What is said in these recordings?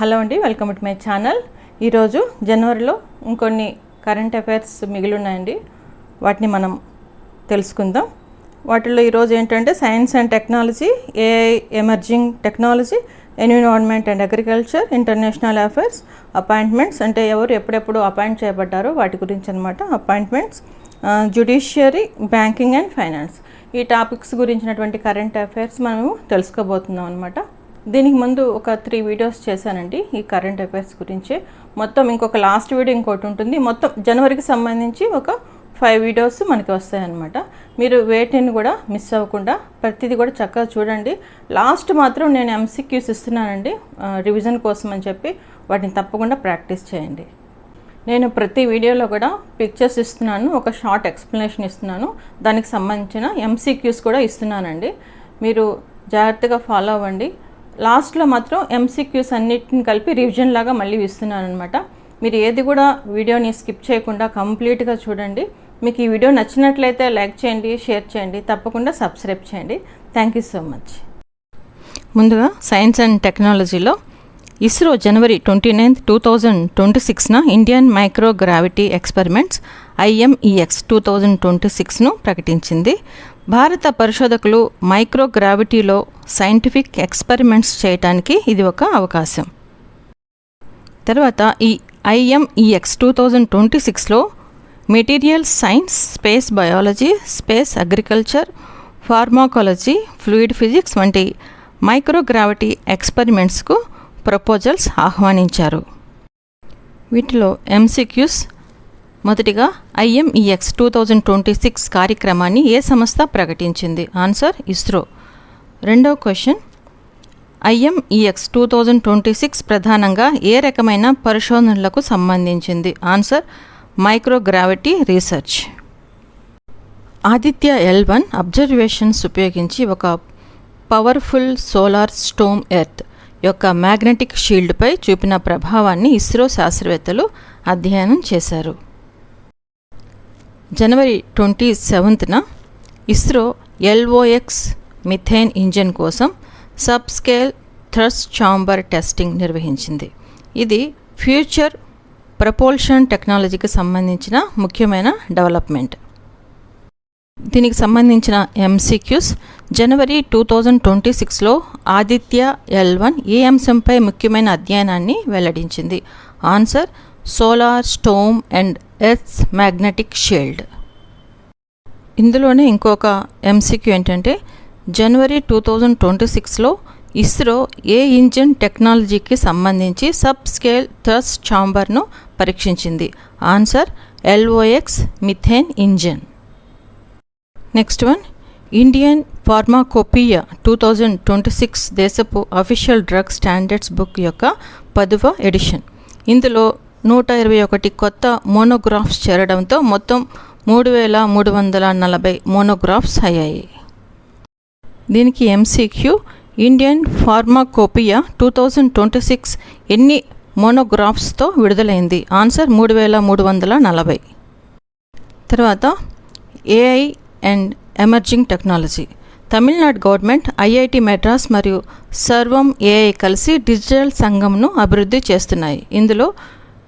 Hello అండి, welcome to my channel. ఈరోజు జనవరిలో ఇంకొన్ని కరెంట్ అఫైర్స్ మిగిలి ఉన్నాయండి. వాటిని మనం తెలుసుకుందాం. వాటిల్లో ఈరోజు ఏంటంటే science and technology, AI, emerging technology, environment and agriculture, international affairs, appointments అంటే ఎవరు ఎప్పుడెప్పుడు అపాయింట్ చేయబడ్డారో వాటి గురించి అనమాట. Appointments, judiciary, banking and finance, ఈ టాపిక్స్ గురించినటువంటి కరెంట్ అఫైర్స్ మనము తెలుసుకోబోతున్నాం అనమాట. దీనికి ముందు ఒక 3 వీడియోస్ చేశానండి ఈ కరెంట్ అఫైర్స్ గురించి. మొత్తం ఇంకొక లాస్ట్ వీడియో ఇంకోటి ఉంటుంది. మొత్తం జనవరికి సంబంధించి ఒక 5 వీడియోస్ మనకి వస్తాయన్నమాట. మీరు వేటిని కూడా మిస్ అవ్వకుండా ప్రతిదీ కూడా చక్కగా చూడండి. లాస్ట్ మాత్రం నేను MCQs ఇస్తున్నానండి రివిజన్ కోసం అని చెప్పి, వాటిని తప్పకుండా ప్రాక్టీస్ చేయండి. నేను ప్రతి వీడియోలో కూడా పిక్చర్స్ ఇస్తున్నాను, ఒక షార్ట్ ఎక్స్ప్లెనేషన్ ఇస్తున్నాను, దానికి సంబంధించిన MCQs కూడా ఇస్తున్నానండి. మీరు జాగ్రత్తగా ఫాలో అవ్వండి. లాస్ట్లో మాత్రం MCQs అన్నిటిని కలిపి రివిజన్ లాగా మళ్ళీ ఇస్తున్నాను అనమాట. మీరు ఏది కూడా వీడియోని స్కిప్ చేయకుండా కంప్లీట్గా చూడండి. మీకు ఈ వీడియో నచ్చినట్లయితే లైక్ చేయండి, షేర్ చేయండి, తప్పకుండా సబ్స్క్రైబ్ చేయండి. Thank you so much. ముందుగా సైన్స్ అండ్ టెక్నాలజీలో ఇస్రో జనవరి 29, 2026న ఇండియన్ మైక్రోగ్రావిటీ ఎక్స్పెరిమెంట్స్ IMEX 2026ను ప్రకటించింది. భారత పరిశోధకులు మైక్రోగ్రావిటీలో సైంటిఫిక్ ఎక్స్పెరిమెంట్స్ చేయడానికి ఇది ఒక అవకాశం. తర్వాత ఈ IMEX 2026లో material science, space biology, space agriculture, pharmacology, fluid physics వంటి మైక్రోగ్రావిటీ ఎక్స్పెరిమెంట్స్కు ప్రపోజల్స్ ఆహ్వానించారు. వీటిలో MCQs మొదటిగా IMEX 2026 కార్యక్రమాన్ని ఏ సంస్థ ప్రకటించింది? ఆన్సర్ ఇస్రో. రెండవ క్వశ్చన్, IMEX 2026 ప్రధానంగా ఏ రకమైన పరిశోధనలకు సంబంధించింది? Answer microgravity research. Aditya L1 observations ఉపయోగించి ఒక పవర్ఫుల్ సోలార్ స్టోమ్ ఎర్త్ యొక్క మ్యాగ్నెటిక్ షీల్డ్పై చూపిన ప్రభావాన్ని ఇస్రో శాస్త్రవేత్తలు అధ్యయనం చేశారు. జనవరి 27న ఇస్రో LOX మిథేన్ ఇంజిన్ కోసం sub scale thrust chamber testing నిర్వహించింది. ఇది ఫ్యూచర్ ప్రపోల్షన్ టెక్నాలజీకి సంబంధించిన ముఖ్యమైన డెవలప్మెంట్. దీనికి సంబంధించిన MCQs జనవరి 2026లో ఆదిత్య L1 ఏ అంశంపై ముఖ్యమైన అధ్యయనాన్ని వెల్లడించింది? Answer solar storm and Earth's magnetic shield. ఇందులోనే ఇంకొక MCQ ఏంటంటే జనవరి 2026లో ఇస్రో ఏ ఇంజిన్ టెక్నాలజీకి సంబంధించి సబ్ స్కేల్ థ్రస్ట్ ఛాంబర్ను పరీక్షించింది? Answer LOX methane engine. Next one, Indian pharmacopoeia 2026 దేశపు అఫీషియల్ డ్రగ్ స్టాండర్డ్స్ బుక్ యొక్క 10వ ఎడిషన్. ఇందులో 121 కొత్త మోనోగ్రాఫ్స్ చేరడంతో మొత్తం 3340 మోనోగ్రాఫ్స్ అయ్యాయి. దీనికి MCQ, ఇండియన్ ఫార్మాకోపియా 2026 ఎన్ని మోనోగ్రాఫ్స్తో విడుదలైంది? ఆన్సర్ 3340. తర్వాత AI and emerging technology. Tamil Nadu government, IIT Madras మరియు సర్వం AI కలిసి డిజిటల్ సంఘంను అభివృద్ధి చేస్తున్నాయి. ఇందులో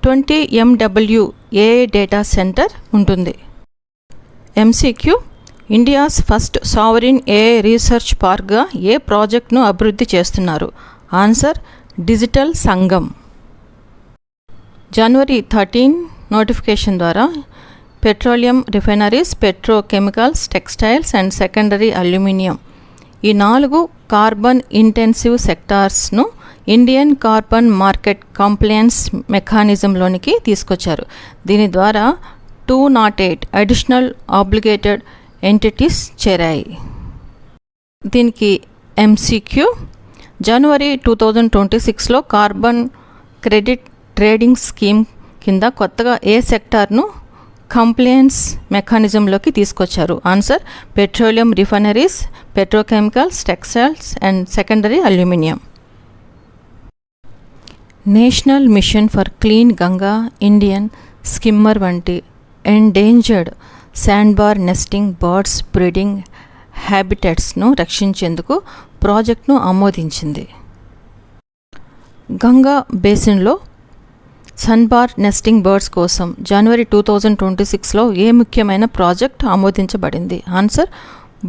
20 MW AI డేటా సెంటర్ ఉంటుంది. MCQ, India's first sovereign AI research పార్క్గా ఏ ప్రాజెక్ట్ను అభివృద్ధి చేస్తున్నారు? Answer digital Sangam. జనవరి 13 నోటిఫికేషన్ ద్వారా petroleum refineries, petrochemicals, textiles and secondary aluminium ఈ 4 కార్బన్ ఇంటెన్సివ్ సెక్టార్స్ను ఇండియన్ కార్బన్ మార్కెట్ కంప్లయన్స్ మెకానిజంలోనికి తీసుకొచ్చారు. దీని ద్వారా 208 అడిషనల్ ఆబ్లిగేటెడ్ ఎంటిటీస్ చేరాయి. దీనికి MCQ, జనవరి 2026లో కార్బన్ క్రెడిట్ ట్రేడింగ్ స్కీమ్ కింద కొత్తగా ఏ సెక్టార్ను కంప్లయన్స్ మెకానిజంలోకి తీసుకొచ్చారు? Answer petroleum refineries, petrochemicals, textiles and secondary aluminium. National mission for clean Ganga, Indian skimmer వంటి ఎండేంజర్డ్ శాండ్బార్ నెస్టింగ్ బర్డ్స్ బ్రీడింగ్ హ్యాబిటెట్స్ను రక్షించేందుకు ప్రాజెక్ట్ను ఆమోదించింది. గంగా బేసిన్లో సన్బార్ నెస్టింగ్ బర్డ్స్ కోసం జనవరి 2026లో ఏ ముఖ్యమైన ప్రాజెక్ట్ ఆమోదించబడింది? Answer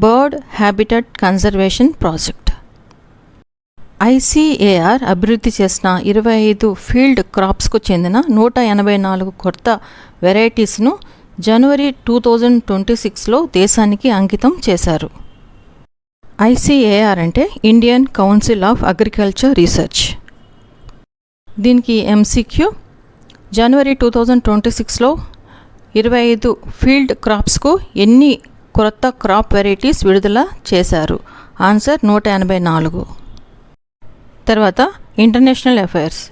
bird habitat conservation project. ICAR అభివృద్ధి చేసిన 25 ఫీల్డ్ క్రాప్స్కు చెందిన 184 కొత్త వెరైటీస్ను జనవరి 2026లో దేశానికి అంకితం చేశారు. ICAR అంటే Indian council of agriculture research. దీనికి MCQ జనవరి 2026లో 25 ఫీల్డ్ క్రాప్స్కు ఎన్ని కొత్త క్రాప్ వెరైటీస్ విడుదల చేశారు? ఆన్సర్ 184. తర్వాత ఇంటర్నేషనల్ అఫైర్స్.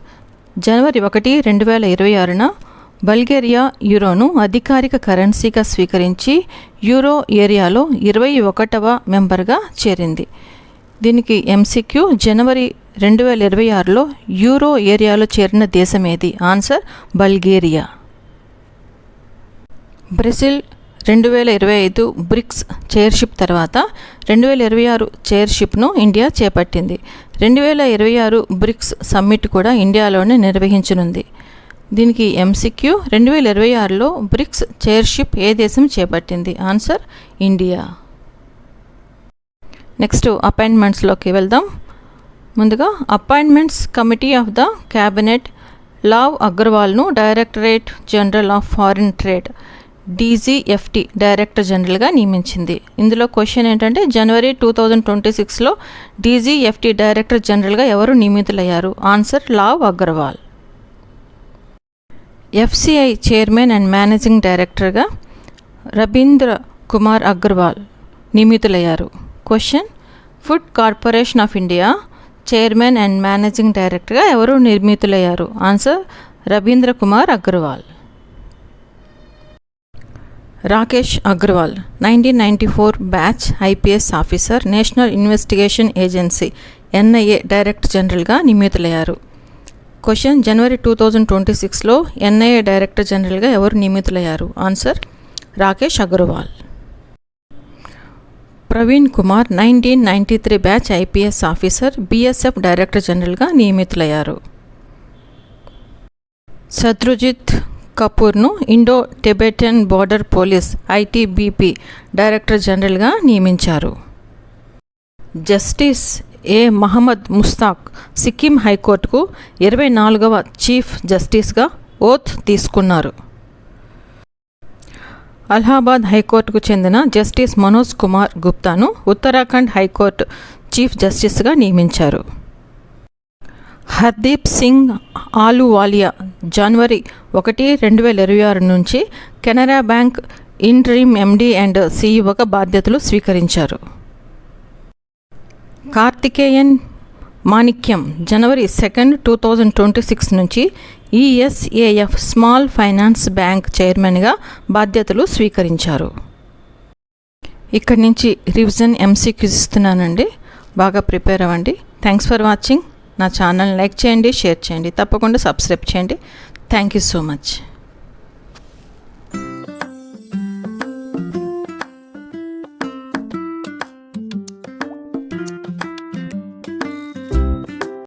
జనవరి 1, 2026న బల్గేరియా యూరోను అధికారిక కరెన్సీగా స్వీకరించి యూరో ఏరియాలో 21వ మెంబర్గా చేరింది. దీనికి MCQ జనవరి 2026లో యూరో ఏరియాలో చేరిన దేశం ఏది? Answer Bulgaria. Brazil 2025 BRICS chairship తర్వాత 2026 చైర్షిప్ను ఇండియా చేపట్టింది. 2026 బ్రిక్స్ సమ్మిట్ కూడా ఇండియాలోనే నిర్వహించనుంది. దీనికి MCQ 2026లో బ్రిక్స్ చైర్షిప్ ఏ దేశం చేపట్టింది? Answer India. నెక్స్ట్ అపాయింట్మెంట్స్లోకి వెళ్దాం. ముందుగా appointments committee of the cabinet Lav అగర్వాల్ను directorate general of foreign trade DGFT director జనరల్గా నియమించింది. ఇందులో క్వశ్చన్ ఏంటంటే జనవరి 2026లో DGFT డైరెక్టర్ జనరల్గా ఎవరు నియమితులయ్యారు? Answer Lav Agarwal. FCI chairman and managing డైరెక్టర్గా రబీంద్ర కుమార్ అగర్వాల్ నియమితులయ్యారు. Question food corporation of India chairman and managing డైరెక్టర్గా ఎవరు నియమితులయ్యారు? Answer Rabindra Kumar Agarwal. Rakesh Agarwal 1994 batch IPS officer, national investigation agency NIA director జనరల్గా నియమితులయ్యారు. క్వశ్చన్ జనవరి 2026లో NIA డైరెక్టర్ జనరల్గా ఎవరు నియమితులయ్యారు? Answer Rakesh Agarwal. Praveen Kumar 1993 batch IPS officer, BSF director జనరల్గా నియమితులయ్యారు. శత్రుజిత్ కపూర్ను Indo Tibetan border police ITBP director జనరల్గా నియమించారు. Justice A. మహమ్మద్ ముస్తాక్ సిక్కిం హైకోర్టుకు 24వ చీఫ్ జస్టిస్గా ఓత్ తీసుకున్నారు. అలహాబాద్ హైకోర్టుకు చెందిన జస్టిస్ మనోజ్ కుమార్ గుప్తాను ఉత్తరాఖండ్ హైకోర్టు చీఫ్ జస్టిస్గా నియమించారు. హర్దీప్ సింగ్ ఆలూవాలియా జనవరి 1, 2026 నుంచి Canara bank interim MD and CEOగా బాధ్యతలు స్వీకరించారు. కార్తికేయన్ మాణిక్యం జనవరి 2, 2026 నుంచి ESAF స్మాల్ ఫైనాన్స్ బ్యాంక్ చైర్మన్గా బాధ్యతలు స్వీకరించారు. ఇక్కడి నుంచి రివిజన్ MCQs ఇస్తున్నానండి, బాగా ప్రిపేర్ అవ్వండి. Thanks for watching. నా ఛానల్ లైక్ చేయండి, షేర్ చేయండి, తప్పకుండా సబ్స్క్రైబ్ చేయండి. Thank you so much.